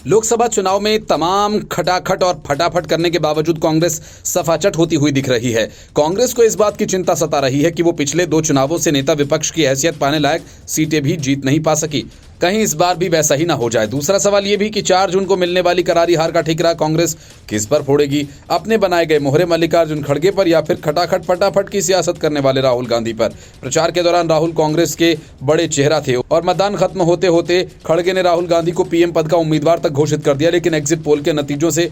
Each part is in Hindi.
लोकसभा चुनाव में तमाम खटाखट और फटाफट करने के बावजूद कांग्रेस सफाचट होती हुई दिख रही है। कांग्रेस को इस बात की चिंता सता रही है कि वो पिछले 2 चुनावों से नेता विपक्ष की हैसियत पाने लायक सीटें भी जीत नहीं पा सकी। कहीं इस बार भी वैसा ही ना हो जाए। दूसरा सवाल ये भी कि 4 जून को मिलने वाली करारी हार का ठिकरा कांग्रेस किस पर फोड़ेगी? अपने बनाए गए मोहरे मल्लिकार्जुन खड़गे पर या फिर खटाखट फटाफट की सियासत करने वाले राहुल गांधी पर? प्रचार के दौरान राहुल कांग्रेस के बड़े चेहरा थे और मतदान खत्म होते होते खड़गे ने राहुल गांधी को पीएम पद का उम्मीदवार तक घोषित कर दिया। लेकिन एग्जिट पोल के नतीजों से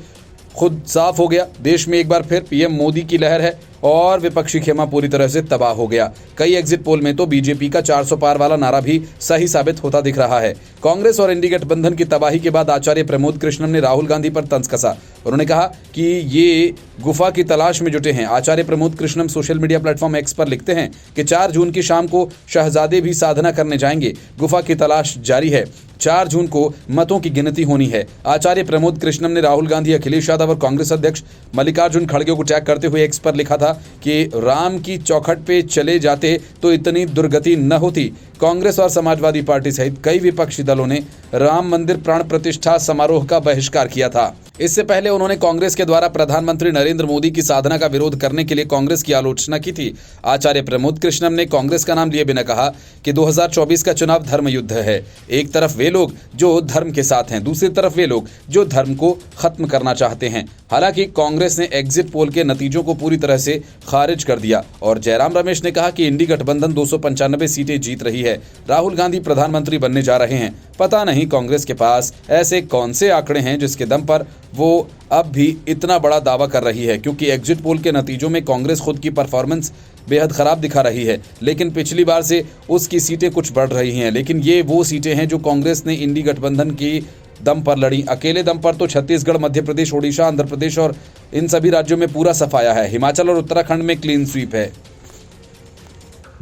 खुद साफ हो गया, देश में एक बार फिर पीएम मोदी की लहर है और विपक्षी खेमा पूरी तरह से तबाह हो गया। कई एग्जिट पोल में तो बीजेपी का 400 पार वाला नारा भी सही साबित होता दिख रहा है। कांग्रेस और इंडी गठबंधन की तबाही के बाद आचार्य प्रमोद कृष्णम ने राहुल गांधी पर तंज कसा। उन्होंने कहा कि ये गुफा की तलाश में जुटे हैं। Acharya Pramod Krishnam social media platform x पर लिखते हैं कि 4 जून की शाम को शहजादे भी साधना करने जाएंगे। गुफा की तलाश जारी है। 4 जून को मतों की गिनती होनी है। आचार्य प्रमोद कृष्णम ने राहुल गांधी, अखिलेश यादव और कांग्रेस अध्यक्ष मल्लिकार्जुन खड़गे को टैग करते हुए एक्स पर लिखा था कि राम की चौखट पे चले जाते तो इतनी दुर्गति न होती। कांग्रेस और समाजवादी पार्टी सहित कई विपक्षी दलों ने राम मंदिर प्राण प्रतिष्ठा समारोह का बहिष्कार किया था। इससे पहले उन्होंने कांग्रेस के द्वारा प्रधानमंत्री नरेंद्र मोदी की साधना का विरोध करने के लिए कांग्रेस की आलोचना की थी। आचार्य प्रमोद कृष्णम ने कांग्रेस का नाम लिए बिना कहा कि 2024 का चुनाव धर्म युद्ध है। एक तरफ वे लोग जो धर्म के साथ हैं, दूसरी तरफ वे लोग जो धर्म को खत्म करना चाहते हैं। हालांकि कांग्रेस ने एग्जिट पोल के नतीजों को पूरी तरह से खारिज कर दिया और जयराम रमेश ने कहा कि इंडी गठबंधन 295 सीटें जीत रही है। राहुल गांधी प्रधानमंत्री बनने जा रहे हैं। पता नहीं कांग्रेस के पास ऐसे कौन से आंकड़े हैं जिसके दम पर वो अब भी इतना बड़ा दावा कर रही है, क्योंकि एग्जिट पोल के नतीजों में कांग्रेस खुद की परफॉर्मेंस बेहद खराब दिखा रही है। लेकिन पिछली बार से उसकी सीटें कुछ बढ़ रही हैं। लेकिन ये वो सीटें हैं जो कांग्रेस ने इंडी गठबंधन की दम पर लड़ी। अकेले दम पर तो छत्तीसगढ़, मध्य प्रदेश, ओडिशा, आंध्र प्रदेश और इन सभी राज्यों में पूरा सफाया है। हिमाचल और उत्तराखंड में क्लीन स्वीप है।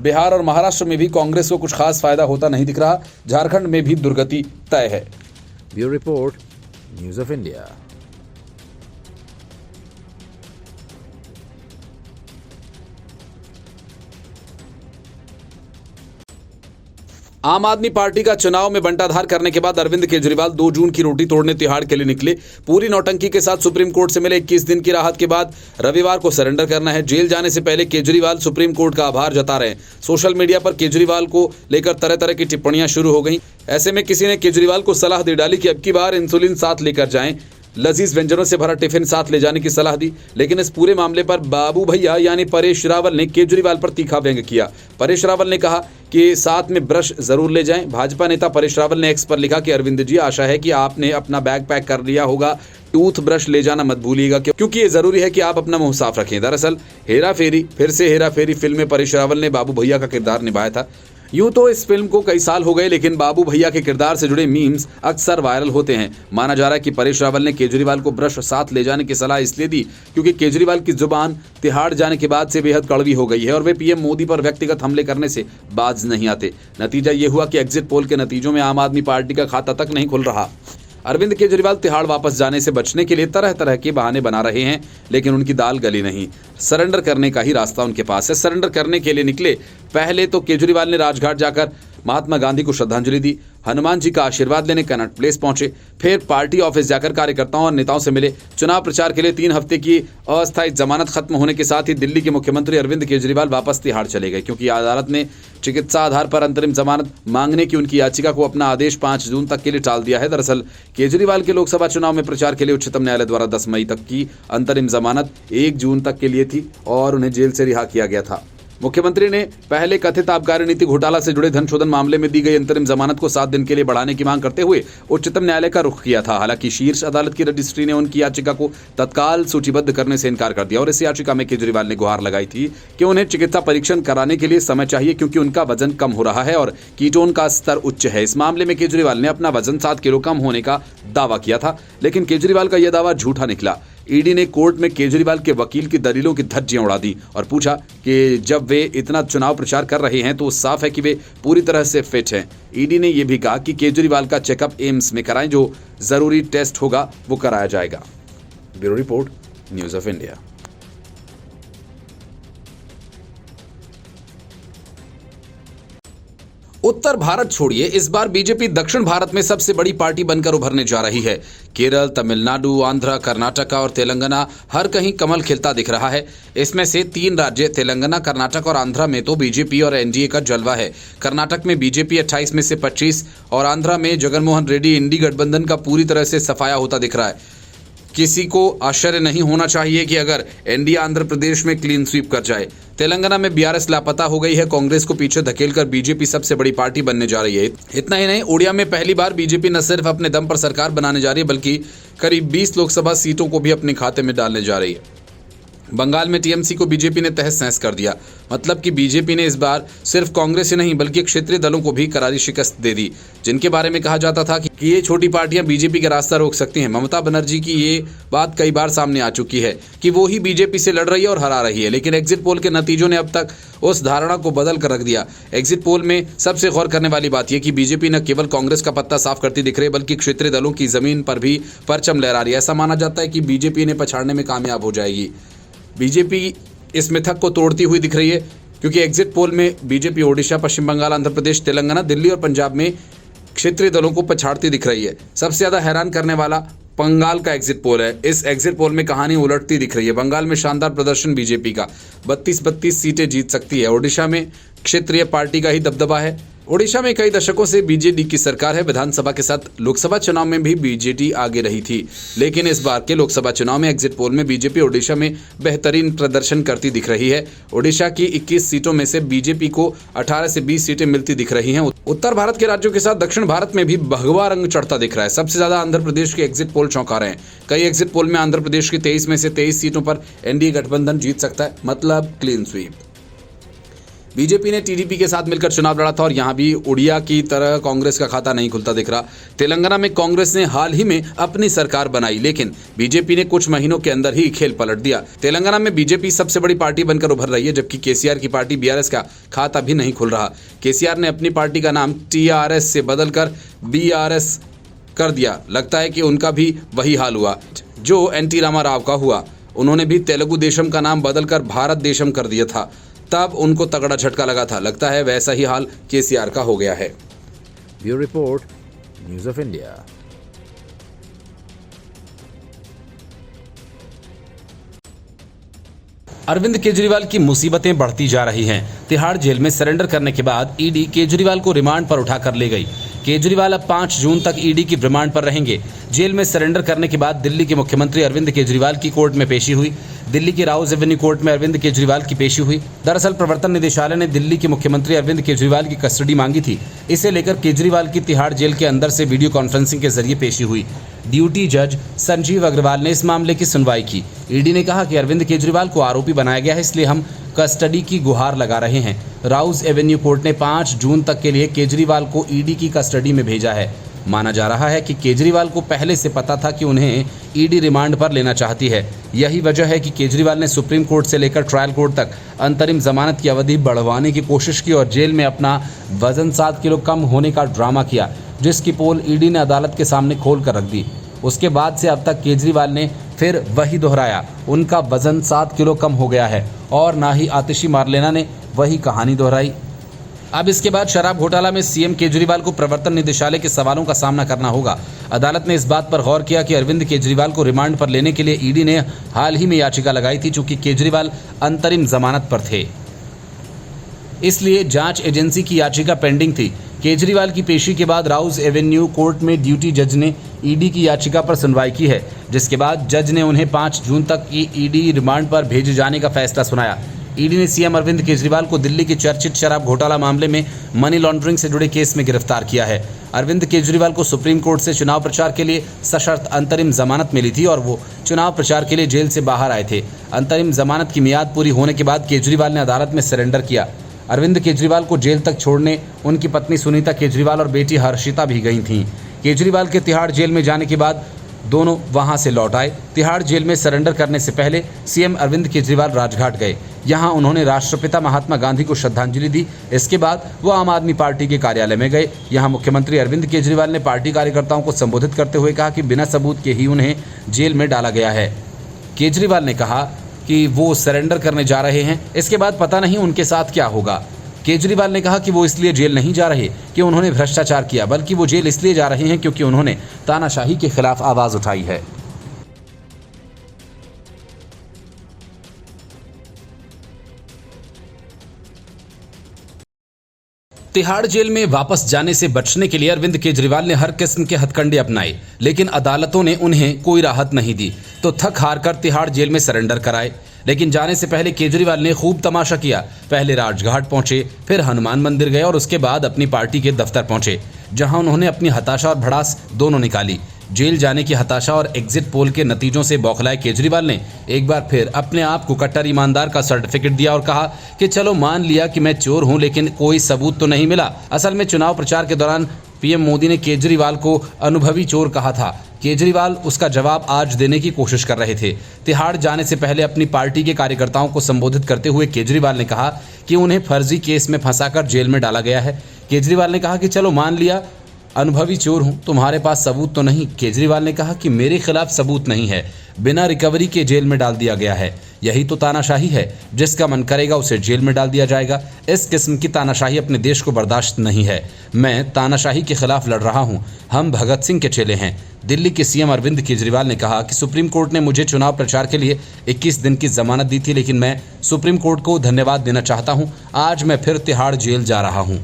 बिहार और महाराष्ट्र में भी कांग्रेस को कुछ खास फायदा होता नहीं दिख रहा। झारखंड में भी दुर्गति तय है। Bureau report, news of India. आम आदमी पार्टी का चुनाव में बंटाधार करने के बाद अरविंद केजरीवाल 2 जून की रोटी तोड़ने तिहाड़ के लिए निकले। पूरी नौटंकी के साथ सुप्रीम कोर्ट से मिले 21 दिन की राहत के बाद रविवार को सरेंडर करना है। जेल जाने से पहले केजरीवाल सुप्रीम कोर्ट का आभार जता रहे हैं। सोशल मीडिया पर केजरीवाल को लेकर तरह तरह की टिप्पणियां शुरू हो गई। ऐसे में किसी ने केजरीवाल को सलाह दे डाली कि अब की बार इंसुलिन साथ लेकर जाएं, लजीज व्यंजनों से भरा टिफिन साथ ले जाने की सलाह दी। लेकिन इस पूरे मामले पर बाबू भैया यानी परेश रावल ने केजरीवाल पर तीखा व्यंग किया। परेश रावल ने कहा कि साथ में ब्रश जरूर ले जाएं। भाजपा नेता परेश रावल ने एक्स पर लिखा कि अरविंद जी, आशा है कि आपने अपना बैग पैक कर लिया होगा। टूथ ब्रश ले जाना मत भूलिएगा, क्योंकि ये जरूरी है कि आप अपना मुंह साफ रखें। दरअसल हेरा फेरी, फिर से हेरा फेरी फिल्म में परेश रावल ने बाबू भैया का किरदार निभाया था। यूं तो इस फिल्म को कई साल हो गए, लेकिन बाबू भैया के किरदार से जुड़े मीम्स अक्सर वायरल होते हैं। माना जा रहा है कि परेश रावल ने केजरीवाल को ब्रश साथ ले जाने की सलाह इसलिए दी क्योंकि केजरीवाल की जुबान तिहाड़ जाने के बाद से बेहद कड़वी हो गई है और वे पीएम मोदी पर व्यक्तिगत हमले करने से बाज नहीं आते। नतीजा ये हुआ कि एग्जिट पोल के नतीजों में आम आदमी पार्टी का खाता तक नहीं खुल रहा। अरविंद केजरीवाल तिहाड़ वापस जाने से बचने के लिए तरह तरह के बहाने बना रहे हैं, लेकिन उनकी दाल गली नहीं। सरेंडर करने का ही रास्ता उनके पास है। सरेंडर करने के लिए निकले। पहले तो केजरीवाल ने राजघाट जाकर महात्मा गांधी को श्रद्धांजलि दी, हनुमान जी का आशीर्वाद लेने कनॉट प्लेस पहुंचे, फिर पार्टी ऑफिस जाकर कार्यकर्ताओं और नेताओं से मिले। चुनाव प्रचार के लिए 3 हफ्ते की अस्थायी जमानत खत्म होने के साथ ही दिल्ली के मुख्यमंत्री अरविंद केजरीवाल वापस तिहाड़ चले गए, क्योंकि अदालत ने चिकित्सा आधार पर अंतरिम जमानत मांगने की उनकी याचिका को अपना आदेश 5 जून तक के लिए टाल दिया है। दरअसल केजरीवाल के लोकसभा चुनाव में प्रचार के लिए उच्चतम न्यायालय द्वारा 10 मई तक की अंतरिम जमानत 1 जून तक के लिए थी और उन्हें जेल से रिहा किया गया था। मुख्यमंत्री ने पहले कथित आबकारी नीति घोटाला से जुड़े धन शोधन मामले में दी गई अंतरिम जमानत को 7 दिन के लिए बढ़ाने की मांग करते हुए उच्चतम न्यायालय का रुख किया था। हालांकि शीर्ष अदालत की रजिस्ट्री ने उनकी याचिका को तत्काल सूचीबद्ध करने से इनकार कर दिया और इस याचिका में केजरीवाल ने गुहार लगाई थी कि उन्हें चिकित्सा परीक्षण कराने के लिए समय चाहिए, क्योंकि उनका वजन कम हो रहा है और कीटोन का स्तर उच्च है। इस मामले में केजरीवाल ने अपना वजन 7 किलो कम होने का दावा किया था, लेकिन केजरीवाल का यह दावा झूठा निकला। ईडी ने कोर्ट में केजरीवाल के वकील की दलीलों की धज्जियां उड़ा दी और पूछा कि जब वे इतना चुनाव प्रचार कर रहे हैं तो साफ है कि वे पूरी तरह से फिट हैं। ईडी ने यह भी कहा कि केजरीवाल का चेकअप एम्स में कराएं, जो जरूरी टेस्ट होगा वो कराया जाएगा। Bureau report, news of India. उत्तर भारत छोड़िए, इस बार बीजेपी दक्षिण भारत में सबसे बड़ी पार्टी बनकर उभरने जा रही है। केरल, तमिलनाडु, आंध्र, कर्नाटक और तेलंगाना हर कहीं कमल खिलता दिख रहा है। इसमें से 3 राज्य तेलंगाना, कर्नाटक और आंध्र में तो बीजेपी और एनडीए का जलवा है। कर्नाटक में बीजेपी 28 में से 25 और आंध्र में जगनमोहन रेड्डी इंडी गठबंधन का पूरी तरह से सफाया होता दिख रहा है। किसी को आश्चर्य नहीं होना चाहिए कि अगर एनडीए आंध्र प्रदेश में क्लीन स्वीप कर जाए। तेलंगाना में बीआरएस लापता हो गई है। कांग्रेस को पीछे धकेलकर बीजेपी सबसे बड़ी पार्टी बनने जा रही है। इतना ही नहीं, ओडिशा में पहली बार बीजेपी न सिर्फ अपने दम पर सरकार बनाने जा रही है, बल्कि करीब 20 लोकसभा सीटों को भी अपने खाते में डालने जा रही है। बंगाल में टीएमसी को बीजेपी ने तहस नहस कर दिया। मतलब कि बीजेपी ने इस बार सिर्फ कांग्रेस ही नहीं बल्कि क्षेत्रीय दलों को भी करारी शिकस्त दे दी, जिनके बारे में कहा जाता था कि ये छोटी पार्टियां बीजेपी का रास्ता रोक सकती हैं। ममता बनर्जी की ये बात कई बार सामने आ चुकी है कि वो ही बीजेपी से लड़ रही है और हरा रही है, लेकिन एग्जिट पोल के नतीजों ने अब तक उस धारणा को बदल कर रख दिया। एग्जिट पोल में सबसे गौर करने वाली बात यह कि बीजेपी न केवल कांग्रेस का पत्ता साफ करती दिख रही है, बल्कि क्षेत्रीय दलों की जमीन पर भी परचम लहरा रही है। ऐसा माना जाता है कि बीजेपी ने पछाड़ने में कामयाब हो जाएगी। बीजेपी इस मिथक को तोड़ती हुई दिख रही है, क्योंकि एग्जिट पोल में बीजेपी ओडिशा, पश्चिम बंगाल, आंध्र प्रदेश, तेलंगाना, दिल्ली और पंजाब में क्षेत्रीय दलों को पछाड़ती दिख रही है। सबसे ज्यादा हैरान करने वाला बंगाल का एग्जिट पोल है। इस एग्जिट पोल में कहानी उलटती दिख रही है। बंगाल में शानदार प्रदर्शन बीजेपी का, 32 सीटें जीत सकती है। ओडिशा में क्षेत्रीय पार्टी का ही दबदबा है। ओडिशा में कई दशकों से बीजेडी की सरकार है। विधानसभा के साथ लोकसभा चुनाव में भी बीजेडी आगे रही थी, लेकिन इस बार के लोकसभा चुनाव में एग्जिट पोल में बीजेपी ओडिशा में बेहतरीन प्रदर्शन करती दिख रही है। ओडिशा की 21 सीटों में से बीजेपी को 18 से 20 सीटें मिलती दिख रही हैं। उत्तर भारत के राज्यों के साथ दक्षिण भारत में भी भगवा रंग चढ़ता दिख रहा है। सबसे ज्यादा आंध्र प्रदेश के एग्जिट पोल चौंका रहे हैं। कई एग्जिट पोल में आंध्र प्रदेश की 23 में से 23 सीटों पर एनडीए गठबंधन जीत सकता है, मतलब क्लीन स्वीप। बीजेपी ने टीडीपी के साथ मिलकर चुनाव लड़ा था और यहां भी उड़िया की तरह कांग्रेस का खाता नहीं खुलता दिख रहा। तेलंगाना में कांग्रेस ने हाल ही में अपनी सरकार बनाई, लेकिन बीजेपी ने कुछ महीनों के अंदर ही खेल पलट दिया। तेलंगाना में बीजेपी सबसे बड़ी पार्टी बनकर उभर रही है, जबकि केसीआर की पार्टी बीआरएस का खाता भी नहीं खुल रहा। केसीआर ने अपनी पार्टी का नाम टीआरएस से बदलकर बीआरएस कर दिया। लगता है कि उनका भी वही हाल हुआ जो एनटी रामाराव का हुआ। उन्होंने भी तेलुगु देशम का नाम बदलकर भारत देशम कर दिया था, तब उनको तगड़ा झटका लगा था। लगता है वैसा ही हाल केसीआर का हो गया है। Bureau report, news of India. Arvind Kejriwal की मुसीबतें बढ़ती जा रही हैं। तिहाड़ जेल में सरेंडर करने के बाद ईडी केजरीवाल को रिमांड पर उठाकर ले गई। केजरीवाल अब 5 जून तक ईडी की रिमांड पर रहेंगे। जेल में सरेंडर करने के बाद दिल्ली के मुख्यमंत्री अरविंद केजरीवाल की कोर्ट में पेशी हुई। दिल्ली की राउज एवेन्यू कोर्ट में अरविंद केजरीवाल की पेशी हुई। दरअसल प्रवर्तन निदेशालय ने दिल्ली के मुख्यमंत्री अरविंद केजरीवाल की कस्टडी मांगी थी। इसे लेकर केजरीवाल की तिहाड़ जेल के अंदर से वीडियो कॉन्फ्रेंसिंग के जरिए पेशी हुई। ड्यूटी जज संजीव अग्रवाल ने इस मामले की सुनवाई की। ईडी ने कहा कि अरविंद केजरीवाल को आरोपी बनाया गया है, इसलिए हम कस्टडी की गुहार लगा रहे हैं। राउज एवेन्यू कोर्ट ने 5 जून तक के लिए केजरीवाल को ईडी की कस्टडी में भेजा है। माना जा रहा है कि केजरीवाल को पहले से पता था कि उन्हें ईडी रिमांड पर लेना चाहती है। यही वजह है कि केजरीवाल ने सुप्रीम कोर्ट से लेकर ट्रायल कोर्ट तक अंतरिम जमानत की अवधि बढ़वाने की कोशिश की और जेल में अपना वजन 7 किलो कम होने का ड्रामा किया, जिसकी पोल ईडी ने अदालत के सामने खोल कर रख दी। उसके बाद से अब तक केजरीवाल ने फिर वही दोहराया। उनका वजन 7 किलो कम हो गया है और ना ही आतिशी मारलेना ने वही कहानी दोहराई। अब इसके बाद शराब घोटाला में सीएम केजरीवाल को प्रवर्तन निदेशालय के सवालों का सामना करना होगा। अदालत ने इस बात पर गौर किया कि अरविंद केजरीवाल को रिमांड पर लेने के लिए ईडी ने हाल ही में याचिका लगाई थी, चूंकि केजरीवाल अंतरिम जमानत पर थे, इसलिए जांच एजेंसी की याचिका पेंडिंग थी। केजरीवाल की पेशी के बाद राउज एवेन्यू कोर्ट में ड्यूटी जज ने ईडी की याचिका पर सुनवाई की है, जिसके बाद जज ने उन्हें 5 जून तक की ईडी रिमांड पर भेजे जाने का फैसला सुनाया। ईडी ने सीएम अरविंद केजरीवाल को दिल्ली के चर्चित शराब घोटाला मामले में मनी लॉन्ड्रिंग से जुड़े केस में गिरफ्तार किया है। अरविंद केजरीवाल को सुप्रीम कोर्ट से चुनाव प्रचार के लिए सशर्त अंतरिम जमानत मिली थी और वो चुनाव प्रचार के लिए जेल से बाहर आए थे। अंतरिम जमानत की मियाद पूरी होने के बाद केजरीवाल ने अदालत में सरेंडर किया। अरविंद केजरीवाल को जेल तक छोड़ने उनकी पत्नी सुनीता केजरीवाल और बेटी हर्षिता भी गई थीं। केजरीवाल के तिहाड़ जेल में जाने के बाद दोनों वहां से लौट आए। तिहाड़ जेल में सरेंडर करने से पहले सीएम अरविंद केजरीवाल राजघाट गए। यहां उन्होंने राष्ट्रपिता महात्मा गांधी को श्रद्धांजलि दी। इसके बाद वो आम आदमी पार्टी के कार्यालय में गए। यहां मुख्यमंत्री अरविंद केजरीवाल ने पार्टी कार्यकर्ताओं को संबोधित करते हुए कहा कि बिना सबूत के ही उन्हें जेल में डाला गया है। केजरीवाल ने कहा कि वो सरेंडर करने जा रहे हैं, इसके बाद पता नहीं उनके साथ क्या होगा। केजरीवाल ने कहा कि वो इसलिए जेल नहीं जा रहे कि उन्होंने भ्रष्टाचार किया, बल्कि वो जेल इसलिए जा रहे हैं क्योंकि उन्होंने तानाशाही के खिलाफ आवाज उठाई है। तिहाड़ जेल में वापस जाने से बचने के लिए अरविंद केजरीवाल ने हर किस्म के हथकंडे अपनाए, लेकिन अदालतों ने उन्हें कोई राहत नहीं दी तो थक हार कर तिहाड़ जेल में सरेंडर कराए। लेकिन जाने से पहले केजरीवाल ने खूब तमाशा किया। पहले राजघाट पहुंचे, फिर हनुमान मंदिर गए और उसके बाद अपनी पार्टी के दफ्तर पहुंचे, जहां उन्होंने अपनी हताशा और भड़ास दोनों निकाली। जेल जाने की हताशा और एग्जिट पोल के नतीजों से बौखलाए केजरीवाल ने एक बार फिर अपने आप को कट्टर ईमानदार का सर्टिफिकेट दिया और कहा कि चलो मान लिया कि मैं चोर हूं, लेकिन कोई सबूत तो नहीं मिला। असल में चुनाव प्रचार के दौरान पीएम मोदी ने केजरीवाल को अनुभवी चोर कहा था। केजरीवाल उसका जवाब आज देने की कोशिश कर रहे थे। तिहाड़ जाने से पहले अपनी पार्टी के कार्यकर्ताओं को संबोधित करते हुए केजरीवाल ने कहा कि उन्हें फर्जी केस में फंसाकर जेल में डाला गया है। केजरीवाल ने कहा कि चलो मान लिया अनुभवी चोर हूं, तुम्हारे पास सबूत तो नहीं। केजरीवाल ने कहा कि मेरे खिलाफ सबूत नहीं है, बिना रिकवरी के जेल में डाल दिया गया है। यही तो तानाशाही है, जिसका मन करेगा उसे जेल में डाल दिया जाएगा। इस किस्म की तानाशाही अपने देश को बर्दाश्त नहीं है। मैं तानाशाही के खिलाफ लड़ रहा हूं। हम भगत सिंह के चेले हैं। दिल्ली के सीएम अरविंद केजरीवाल ने कहा कि सुप्रीम कोर्ट ने मुझे चुनाव प्रचार के लिए 21 दिन की जमानत दी थी, लेकिन मैं सुप्रीम कोर्ट को धन्यवाद देना चाहता हूं। आज मैं फिर तिहाड़ जेल जा रहा हूं।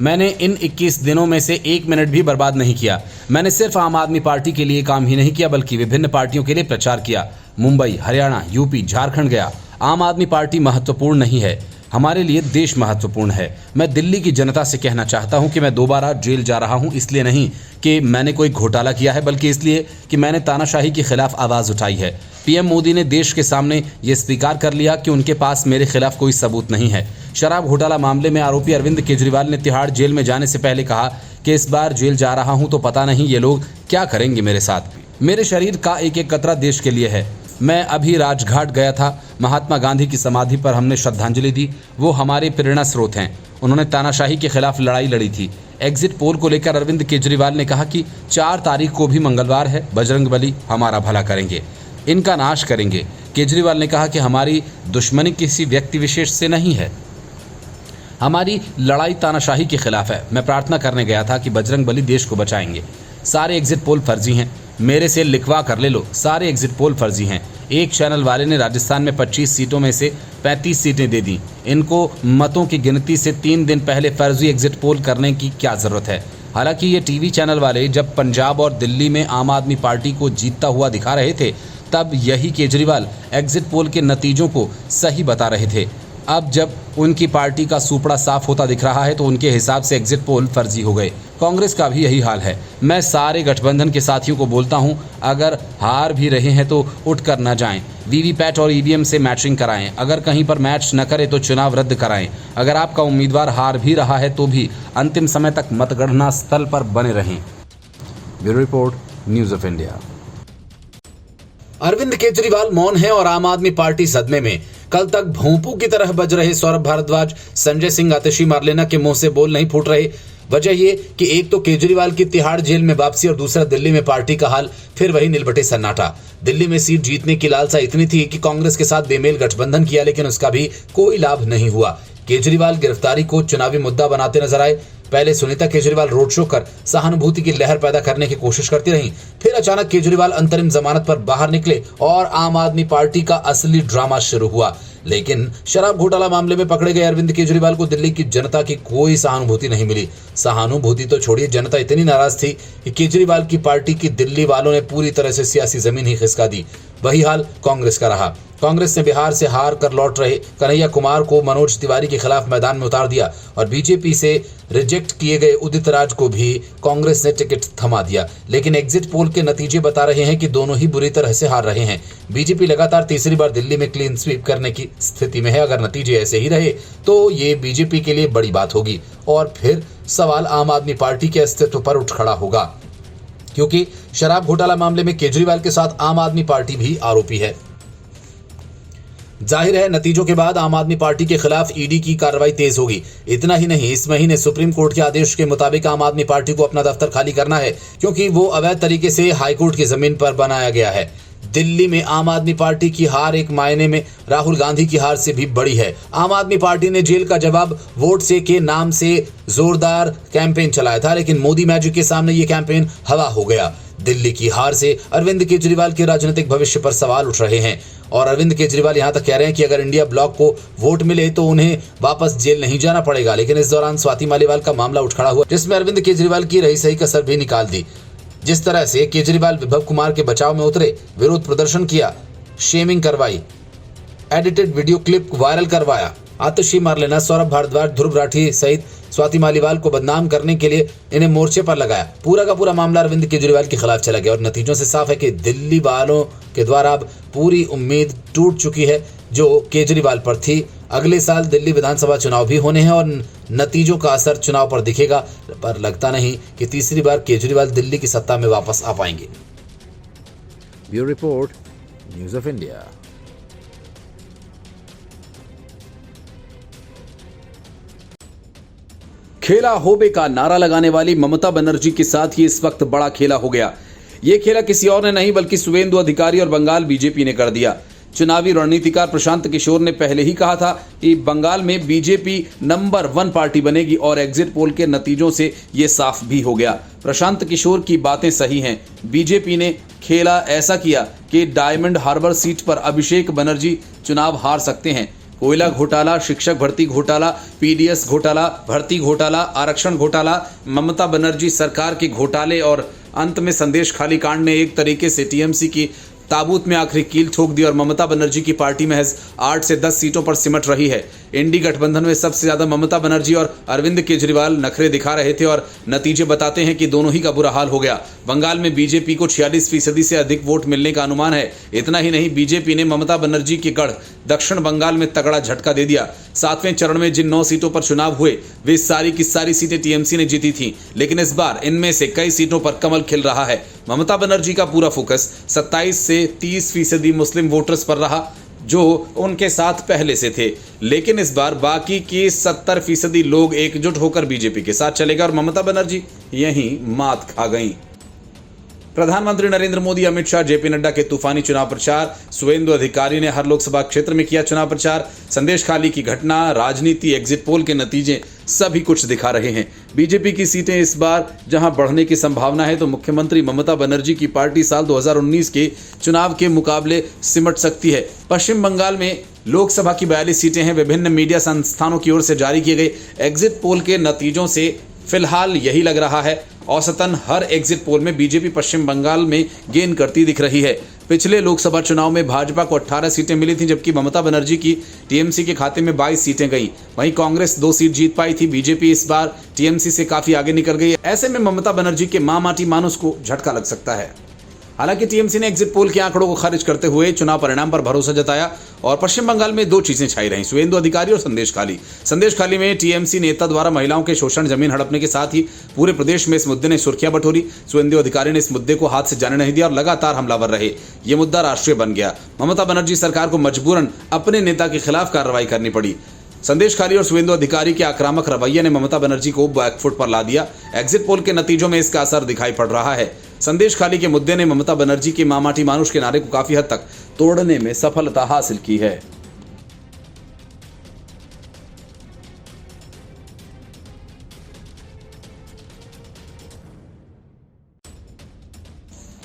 मैंने इन 21 दिनों में से 1 मिनट भी बर्बाद नहीं किया। मैंने सिर्फ आम आदमी पार्टी के लिए काम ही नहीं किया, बल्कि विभिन्न पार्टियों के लिए प्रचार किया। मुंबई, हरियाणा, यूपी, झारखंड गया। आम आदमी पार्टी महत्वपूर्ण नहीं है, हमारे लिए देश महत्वपूर्ण है। मैं दिल्ली की जनता से कहना चाहता हूं कि मैं दोबारा जेल जा रहा हूं, इसलिए नहीं कि मैंने कोई घोटाला किया है, बल्कि इसलिए कि मैंने तानाशाही के खिलाफ आवाज़ उठाई है। पीएम मोदी ने देश के सामने ये स्वीकार कर लिया कि उनके पास मेरे खिलाफ कोई सबूत नहीं है। शराब घोटाला मामले में आरोपी अरविंद केजरीवाल ने तिहाड़ जेल में जाने से पहले कहा कि इस बार जेल जा रहा हूं तो पता नहीं ये लोग क्या करेंगे मेरे साथ। मेरे शरीर का एक एक कतरा देश के लिए है। मैं अभी राजघाट गया था, महात्मा गांधी की समाधि पर हमने श्रद्धांजलि दी। वो हमारे प्रेरणा स्रोत हैं। उन्होंने तानाशाही के खिलाफ लड़ाई लड़ी थी। एग्जिट पोल को लेकर अरविंद केजरीवाल ने कहा कि 4 तारीख को भी मंगलवार है, बजरंगबली हमारा भला करेंगे, इनका नाश करेंगे। केजरीवाल ने कहा कि हमारी दुश्मनी किसी व्यक्ति विशेष से नहीं है, हमारी लड़ाई तानाशाही के खिलाफ है। मैं प्रार्थना करने गया था कि बजरंगबली देश को बचाएंगे। सारे एग्जिट पोल फर्जी हैं, मेरे से लिखवा कर ले लो, सारे एग्जिट पोल फर्जी हैं। एक चैनल वाले ने राजस्थान में 25 सीटों में से 35 सीटें दे दी। इनको मतों की गिनती से 3 दिन पहले फर्जी एग्जिट पोल करने की क्या ज़रूरत है। हालांकि ये टीवी चैनल वाले जब पंजाब और दिल्ली में आम आदमी पार्टी को जीतता हुआ दिखा रहे थे, तब यही केजरीवाल एग्जिट पोल के नतीजों को सही बता रहे थे। अब जब उनकी पार्टी का सुपड़ा साफ होता दिख रहा है तो उनके हिसाब से एग्जिट पोल फर्जी हो गए। कांग्रेस का भी यही हाल है। मैं सारे गठबंधन के साथियों को बोलता हूं, अगर हार भी रहे हैं तो उठ कर न जाएं। वीवीपैट और ईवीएम से मैचिंग कराएं। अगर कहीं पर मैच न करे तो चुनाव रद्द कराएं। अगर आपका उम्मीदवार हार भी रहा है तो भी अंतिम समय तक मतगणना स्थल पर बने रहें। Bureau report, news of India. Arvind Kejriwal मौन है और आम आदमी पार्टी सदमे में। कल तक भोंपू की तरह बज रहे सौरभ भारद्वाज, संजय सिंह, आतिशी मार्लेना के मुंह से बोल नहीं फूट रहे। वजह ये कि एक तो केजरीवाल की तिहाड़ जेल में वापसी और दूसरा दिल्ली में पार्टी का हाल फिर वही नीलबटे सन्नाटा। दिल्ली में सीट जीतने की लालसा इतनी थी कि कांग्रेस के साथ बेमेल गठबंधन किया, लेकिन उसका भी कोई लाभ नहीं हुआ। केजरीवाल गिरफ्तारी को चुनावी मुद्दा बनाते नजर आए। पहले सुनीता केजरीवाल रोड शो कर सहानुभूति की लहर पैदा करने की कोशिश करती रहीं। फिर अचानक केजरीवाल अंतरिम जमानत पर बाहर निकले और आम आदमी पार्टी का असली ड्रामा शुरू हुआ। लेकिन शराब घोटाला मामले में पकड़े गए अरविंद केजरीवाल को दिल्ली की जनता की कोई सहानुभूति नहीं मिली। सहानुभूति तो छोड़िए, जनता इतनी नाराज थी कि केजरीवाल की पार्टी की दिल्ली वालों ने पूरी तरह से सियासी जमीन ही खिसका दी। वही हाल कांग्रेस का रहा। कांग्रेस ने बिहार से हार कर लौट रहे कन्हैया कुमार को मनोज तिवारी के खिलाफ मैदान में उतार दिया और बीजेपी से रिजेक्ट किए गए उदित राज को भी कांग्रेस ने टिकट थमा दिया। लेकिन एग्जिट पोल के नतीजे बता रहे हैं कि दोनों ही बुरी तरह से हार रहे हैं। बीजेपी लगातार तीसरी बार दिल्ली में क्लीन स्वीप करने की स्थिति में है। अगर नतीजे ऐसे ही रहे तो ये बीजेपी के लिए बड़ी बात होगी और फिर सवाल आम आदमी पार्टी के अस्तित्व पर उठ खड़ा होगा, क्योंकि शराब घोटाला मामले में केजरीवाल के साथ आम आदमी पार्टी भी आरोपी है। जाहिर है नतीजों के बाद आम आदमी पार्टी के खिलाफ ईडी की कार्रवाई तेज होगी। इतना ही नहीं, इस महीने सुप्रीम कोर्ट के आदेश के मुताबिक आम आदमी पार्टी को अपना दफ्तर खाली करना है, क्योंकि वो अवैध तरीके से हाईकोर्ट की जमीन पर बनाया गया है। दिल्ली में आम आदमी पार्टी की हार एक मायने में राहुल गांधी की हार से भी बड़ी है। आम आदमी पार्टी ने जेल का जवाब वोट से के नाम से जोरदार कैंपेन चलाया था, लेकिन मोदी मैजिक के सामने ये कैंपेन हवा हो गया। दिल्ली की हार से अरविंद केजरीवाल के राजनीतिक भविष्य पर सवाल उठ रहे हैं और अरविंद केजरीवाल यहां तक कह रहे हैं कि अगर इंडिया ब्लॉक को वोट मिले तो उन्हें वापस जेल नहीं जाना पड़ेगा। लेकिन इस दौरान स्वाति मालीवाल का मामला उठ खड़ा हुआ, जिसमें अरविंद केजरीवाल की रही सही कसर भी निकाल दी। जिस तरह से केजरीवाल विभव कुमार के बचाव में उतरे, विरोध प्रदर्शन किया, शेमिंग करवाई, एडिटेड वीडियो क्लिप वायरल करवाया, आतिशी मारलेना, सौरभ भारद्वाज, ध्रुव राठी सहित स्वाति मालीवाल को बदनाम करने के लिए इन्हें मोर्चे पर लगाया। पूरा का पूरा मामला अरविंद केजरीवाल के खिलाफ चला गया और नतीजों से साफ है कि दिल्ली वालों के द्वारा अब पूरी उम्मीद टूट चुकी है जो केजरीवाल पर थी। अगले साल दिल्ली विधानसभा चुनाव भी होने हैं और नतीजों का असर चुनाव पर दिखेगा, पर लगता नहीं कि तीसरी बार केजरीवाल दिल्ली की सत्ता में वापस आ पाएंगे। Bureau report, news of India. खेला होबे का नारा लगाने वाली ममता बनर्जी के साथ ही इस वक्त बड़ा खेला हो गया। ये खेला किसी और ने नहीं बल्कि शुवेंदु अधिकारी और बंगाल बीजेपी ने कर दिया। चुनावी रणनीतिकार प्रशांत किशोर ने पहले ही कहा था कि बंगाल में बीजेपी नंबर 1 पार्टी बनेगी और एग्जिट पोल के नतीजों से ये साफ भी हो गया। प्रशांत किशोर की बातें सही हैं। बीजेपी ने खेला ऐसा किया कि डायमंड हार्बर सीट पर अभिषेक बनर्जी चुनाव हार सकते हैं। कोयला घोटाला, शिक्षक भर्ती घोटाला, पीडीएस घोटाला, भर्ती घोटाला, आरक्षण घोटाला, ममता बनर्जी सरकार के घोटाले और अंत में संदेश खाली कांड ने एक तरीके से टीएमसी की ताबूत में आखिरी कील ठोक दी और ममता बनर्जी की पार्टी महज 8 से 10 सीटों पर सिमट रही है। इंडी गठबंधन में सबसे ज्यादा ममता बनर्जी और अरविंद केजरीवाल नखरे दिखा रहे थे और नतीजे बताते हैं कि दोनों ही का बुरा हाल हो गया। बंगाल में बीजेपी को 46% से अधिक वोट मिलने का अनुमान है। इतना ही नहीं, बीजेपी ने ममता बनर्जी के गढ़ दक्षिण बंगाल में तगड़ा झटका दे दिया। 7वें चरण में जिन 9 सीटों पर चुनाव हुए वे सारी की सारी सीटें टीएमसी ने जीती थी, लेकिन इस बार इनमें से कई सीटों पर कमल खिल रहा है। ममता बनर्जी का पूरा फोकस 27 से 30% मुस्लिम वोटर्स पर रहा जो उनके साथ पहले से थे, लेकिन इस बार बाकी की 70% लोग एकजुट होकर बीजेपी के साथ चलेगा और ममता बनर्जी यहीं मात खा गईं। प्रधानमंत्री नरेंद्र मोदी, अमित शाह, जेपी नड्डा के तूफानी चुनाव प्रचार, शुवेंदु अधिकारी ने हर लोकसभा क्षेत्र में किया चुनाव प्रचार, संदेश खाली की घटना, राजनीति, एग्जिट पोल के नतीजे सभी कुछ दिखा रहे हैं। बीजेपी की सीटें इस बार जहां बढ़ने की संभावना है तो मुख्यमंत्री ममता बनर्जी की पार्टी साल 2019 के चुनाव के मुकाबले सिमट सकती है। पश्चिम बंगाल में लोकसभा की 42 सीटें हैं। विभिन्न मीडिया संस्थानों की ओर से जारी किए गए एग्जिट पोल के नतीजों से फिलहाल यही लग रहा है। औसतन हर एग्जिट पोल में बीजेपी पश्चिम बंगाल में गेन करती दिख रही है। पिछले लोकसभा चुनाव में भाजपा को 18 सीटें मिली थी, जबकि ममता बनर्जी की टीएमसी के खाते में 22 सीटें गईं। वहीं कांग्रेस 2 सीट जीत पाई थी। बीजेपी इस बार टीएमसी से काफी आगे निकल गई। ऐसे में ममता बनर्जी के माटी मानुस को झटका लग सकता है। हालांकि टीएमसी ने एग्जिट पोल के आंकड़ों को खारिज करते हुए चुनाव परिणाम पर भरोसा जताया और पश्चिम बंगाल में 2 चीजें छाई रहीं, शुवेंदु अधिकारी और संदेश खाली। संदेश खाली में टीएमसी नेता द्वारा महिलाओं के शोषण, जमीन हड़पने के साथ ही पूरे प्रदेश में इस मुद्दे ने सुर्खियां बटोरी। शुवेंदु अधिकारी ने इस मुद्दे को हाथ से जाने नहीं दिया और लगातार हमलावर रहे। ये मुद्दा राष्ट्रीय बन गया। ममता बनर्जी सरकार को मजबूरन अपने नेता के खिलाफ कार्रवाई करनी पड़ी। संदेश खाली और शुवेंदु अधिकारी के आक्रामक रवैये ने ममता बनर्जी को बैकफुट पर ला दिया। एग्जिट पोल के नतीजों में इसका असर दिखाई पड़ रहा है। संदेश खाली के मुद्दे ने ममता बनर्जी के माटी मानुष के नारे को काफी हद तक तोड़ने में सफलता हासिल की है।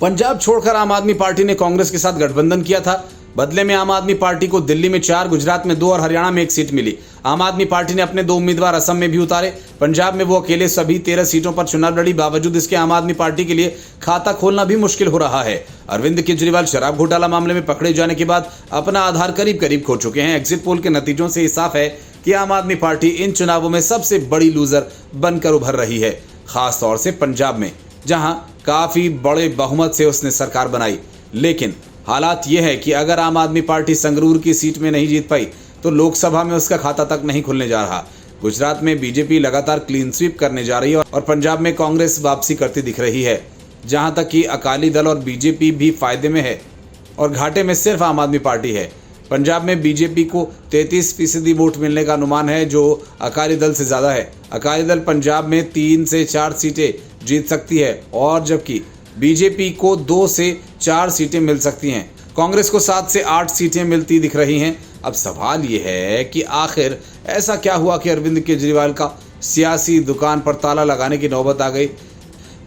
पंजाब छोड़कर आम आदमी पार्टी ने कांग्रेस के साथ गठबंधन किया था। बदले में आम आदमी पार्टी को दिल्ली में 4, गुजरात में 2 और हरियाणा में 1 सीट मिली। आम आदमी पार्टी ने अपने 2 उम्मीदवार असम में भी उतारे। पंजाब में वो अकेले सभी 13 सीटों पर चुनाव लड़ी। बावजूद इसके आम आदमी पार्टी के लिए खाता खोलना भी मुश्किल हो रहा है। अरविंद केजरीवाल शराब घोटाला मामले में पकड़े जाने के बाद अपना आधार करीब करीब खो चुके हैं। एग्जिट पोल के नतीजों से साफ है कि आम आदमी पार्टी इन चुनावों में सबसे बड़ी लूजर बनकर उभर रही है, खास तौर से पंजाब में, जहां काफी बड़े बहुमत से उसने सरकार बनाई। लेकिन हालात यह है कि अगर आम आदमी पार्टी संगरूर की सीट में नहीं जीत पाई तो लोकसभा में उसका खाता तक नहीं खुलने जा रहा। गुजरात में बीजेपी लगातार क्लीन स्वीप करने जा रही है और पंजाब में कांग्रेस वापसी करती दिख रही है, जहां तक कि अकाली दल और बीजेपी भी फायदे में है और घाटे में सिर्फ आम आदमी पार्टी है। पंजाब में बीजेपी को 33% वोट मिलने का अनुमान है, जो अकाली दल से ज़्यादा है। अकाली दल पंजाब में 3 से 4 सीटें जीत सकती है और जबकि बीजेपी को 2 से 4 सीटें मिल सकती हैं। कांग्रेस को 7 से 8 सीटें मिलती दिख रही हैं। अब सवाल ये है कि आखिर ऐसा क्या हुआ कि अरविंद केजरीवाल का सियासी दुकान पर ताला लगाने की नौबत आ गई।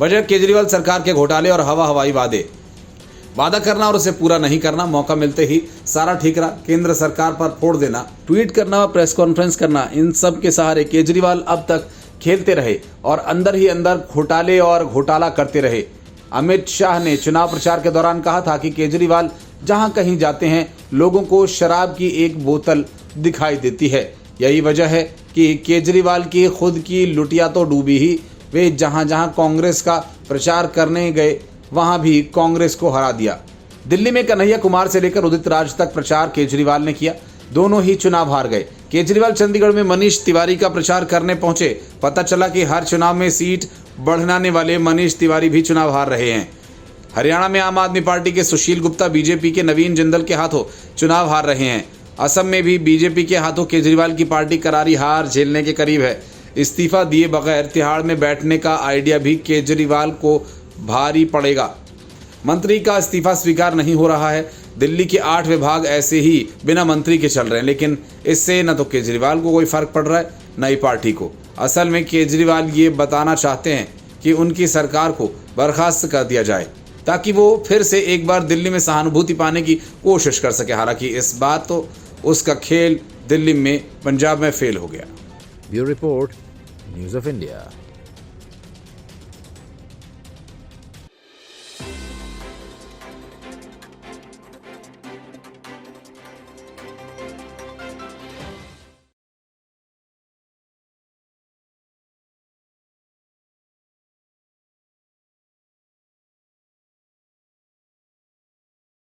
वजह केजरीवाल सरकार के घोटाले और हवाई वादा करना और उसे पूरा नहीं करना, मौका मिलते ही सारा ठीकरा केंद्र सरकार पर फोड़ देना, ट्वीट करना व प्रेस कॉन्फ्रेंस करना, इन सब के सहारे केजरीवाल अब तक खेलते रहे और अंदर ही अंदर घोटाले और घोटाला करते रहे। अमित शाह ने चुनाव प्रचार के दौरान कहा था कि केजरीवाल जहां कहीं जाते हैं लोगों को शराब की एक बोतल दिखाई देती है। यही वजह है कि केजरीवाल की खुद की लुटिया तो डूबी ही। वे जहां जहां कांग्रेस का प्रचार करने गए वहां भी कांग्रेस को हरा दिया। दिल्ली में कन्हैया कुमार से लेकर उदित राज तक प्रचार केजरीवाल ने किया, दोनों ही चुनाव हार गए। केजरीवाल चंडीगढ़ में मनीष तिवारी का प्रचार करने पहुंचे, पता चला कि हर चुनाव में सीट बढ़ाने वाले मनीष तिवारी भी चुनाव हार रहे हैं। हरियाणा में आम आदमी पार्टी के सुशील गुप्ता बीजेपी के नवीन जिंदल के हाथों चुनाव हार रहे हैं। असम में भी बीजेपी के हाथों केजरीवाल की पार्टी करारी हार झेलने के करीब है। इस्तीफा दिए बगैर तिहाड़ में बैठने का आइडिया भी केजरीवाल को भारी पड़ेगा। मंत्री का इस्तीफा स्वीकार नहीं हो रहा है। दिल्ली के 8 विभाग ऐसे ही बिना मंत्री के चल रहे हैं, लेकिन इससे न तो केजरीवाल को कोई फर्क पड़ रहा है न ही पार्टी को। असल में केजरीवाल ये बताना चाहते हैं कि उनकी सरकार को बर्खास्त कर दिया जाए ताकि वो फिर से एक बार दिल्ली में सहानुभूति पाने की कोशिश कर सके। हालांकि इस बात तो उसका खेल दिल्ली में पंजाब में फेल हो गया। Bureau Report, News of India.